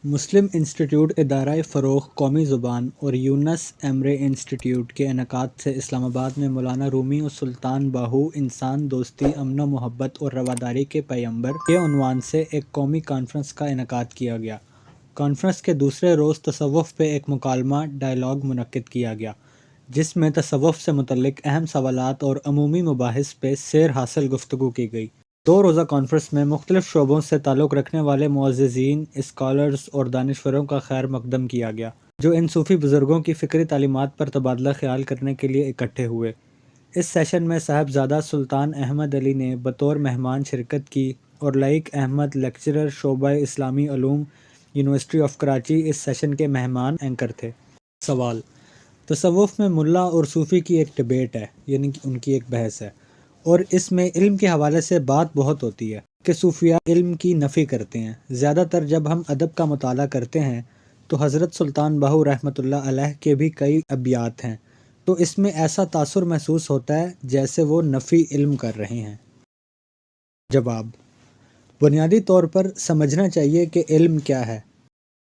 مسلم institute ادارہ فروغ قومی زبان اور یونس ایمرے انسٹیٹیوٹ کے انعقاد سے اسلام آباد میں مولانا رومی اور سلطان باہو انسان دوستی امن و محبت اور رواداری کے پیغمبر کے عنوان سے ایک قومی کانفرنس کا انعقاد کیا گیا۔ کانفرنس کے دوسرے روز تصوف پہ ایک مکالمہ ڈائیلاگ منعقد کیا گیا، جس میں تصوف سے متعلق اہم سوالات اور عمومی مباحث پہ سیر حاصل گفتگو کی گئی۔ 2 روزہ کانفرنس میں مختلف شعبوں سے تعلق رکھنے والے معززین، اسکالرز اور دانشوروں کا خیر مقدم کیا گیا، جو ان صوفی بزرگوں کی فکری تعلیمات پر تبادلہ خیال کرنے کے لیے اکٹھے ہوئے۔ اس سیشن میں صاحبزادہ سلطان احمد علی نے بطور مہمان شرکت کی اور لائق احمد لیکچرر شعبہ اسلامی علوم یونیورسٹی آف کراچی اس سیشن کے مہمان اینکر تھے۔ سوال: تصوف میں ملا اور صوفی کی ایک ڈیبیٹ ہے، یعنی کہ ان کی ایک بحث ہے، اور اس میں علم کے حوالے سے بات بہت ہوتی ہے کہ صوفیاء علم کی نفی کرتے ہیں۔ زیادہ تر جب ہم ادب کا مطالعہ کرتے ہیں تو حضرت سلطان باہو رحمۃ اللہ علیہ کے بھی کئی ابیات ہیں، تو اس میں ایسا تاثر محسوس ہوتا ہے جیسے وہ نفی علم کر رہے ہیں۔ جواب: بنیادی طور پر سمجھنا چاہیے کہ علم کیا ہے۔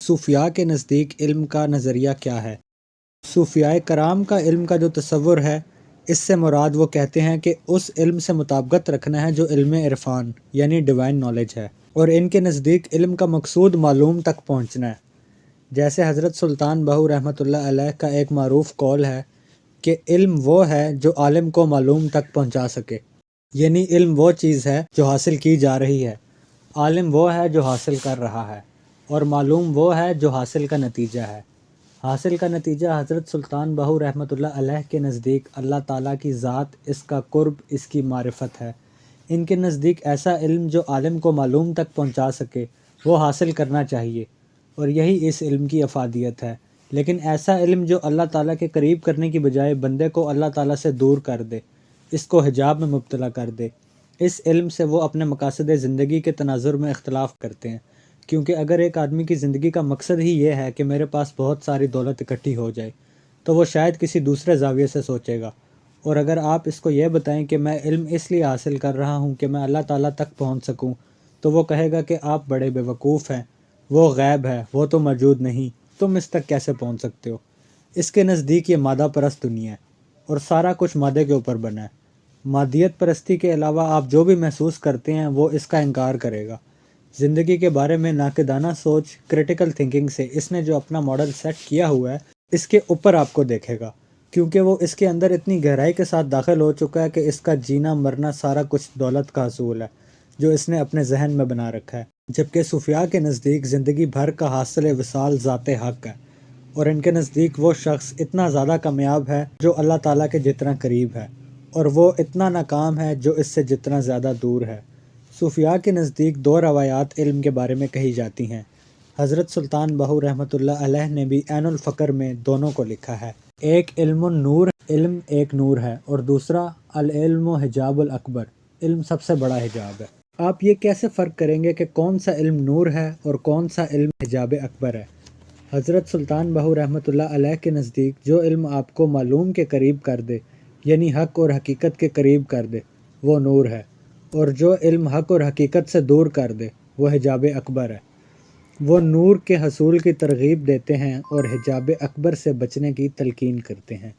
صوفیاء کے نزدیک علم کا نظریہ کیا ہے؟ صوفیاء کرام کا علم کا جو تصور ہے، اس سے مراد وہ کہتے ہیں کہ اس علم سے مطابقت رکھنا ہے جو علم عرفان یعنی ڈیوائن نالج ہے، اور ان کے نزدیک علم کا مقصود معلوم تک پہنچنا ہے۔ جیسے حضرت سلطان باہو رحمۃ اللہ علیہ کا ایک معروف قول ہے کہ علم وہ ہے جو عالم کو معلوم تک پہنچا سکے، یعنی علم وہ چیز ہے جو حاصل کی جا رہی ہے، عالم وہ ہے جو حاصل کر رہا ہے، اور معلوم وہ ہے جو حاصل کا نتیجہ ہے۔ حاصل کا نتیجہ حضرت سلطان باہو رحمۃ اللہ علیہ کے نزدیک اللہ تعالیٰ کی ذات، اس کا قرب، اس کی معرفت ہے۔ ان کے نزدیک ایسا علم جو عالم کو معلوم تک پہنچا سکے وہ حاصل کرنا چاہیے، اور یہی اس علم کی افادیت ہے۔ لیکن ایسا علم جو اللہ تعالیٰ کے قریب کرنے کی بجائے بندے کو اللہ تعالیٰ سے دور کر دے، اس کو حجاب میں مبتلا کر دے، اس علم سے وہ اپنے مقاصد زندگی کے تناظر میں اختلاف کرتے ہیں، کیونکہ اگر ایک آدمی کی زندگی کا مقصد ہی یہ ہے کہ میرے پاس بہت ساری دولت اکٹھی ہو جائے، تو وہ شاید کسی دوسرے زاویے سے سوچے گا، اور اگر آپ اس کو یہ بتائیں کہ میں علم اس لیے حاصل کر رہا ہوں کہ میں اللہ تعالیٰ تک پہنچ سکوں، تو وہ کہے گا کہ آپ بڑے بیوقوف ہیں، وہ غیب ہے، وہ تو موجود نہیں، تم اس تک کیسے پہنچ سکتے ہو؟ اس کے نزدیک یہ مادہ پرست دنیا ہے، اور سارا کچھ مادے کے اوپر بنا ہے۔ مادیت پرستی کے علاوہ آپ جو بھی محسوس کرتے ہیں وہ اس کا انکار کرے گا۔ زندگی کے بارے میں ناقدانہ سوچ، کریٹیکل تھنکنگ سے اس نے جو اپنا ماڈل سیٹ کیا ہوا ہے، اس کے اوپر آپ کو دیکھے گا، کیونکہ وہ اس کے اندر اتنی گہرائی کے ساتھ داخل ہو چکا ہے کہ اس کا جینا مرنا سارا کچھ دولت کا حصول ہے جو اس نے اپنے ذہن میں بنا رکھا ہے۔ جبکہ صوفیاء کے نزدیک زندگی بھر کا حاصل وصال ذات حق ہے، اور ان کے نزدیک وہ شخص اتنا زیادہ کامیاب ہے جو اللہ تعالیٰ کے جتنا قریب ہے، اور وہ اتنا ناکام ہے جو اس سے جتنا زیادہ دور ہے۔ صوفیاء کے نزدیک 2 روایات علم کے بارے میں کہی جاتی ہیں۔ حضرت سلطان باہو رحمۃ اللہ علیہ نے بھی عین الفقر میں دونوں کو لکھا ہے۔ ایک علم النور، علم ایک نور ہے، اور دوسرا العلم حجاب الاکبر، علم سب سے بڑا حجاب ہے۔ آپ یہ کیسے فرق کریں گے کہ کون سا علم نور ہے اور کون سا علم حجاب اکبر ہے؟ حضرت سلطان باہو رحمۃ اللہ علیہ کے نزدیک جو علم آپ کو معلوم کے قریب کر دے، یعنی حق اور حقیقت کے قریب کر دے، وہ نور ہے، اور جو علم حق اور حقیقت سے دور کر دے وہ حجاب اکبر ہے۔ وہ نور کے حصول کی ترغیب دیتے ہیں اور حجاب اکبر سے بچنے کی تلقین کرتے ہیں۔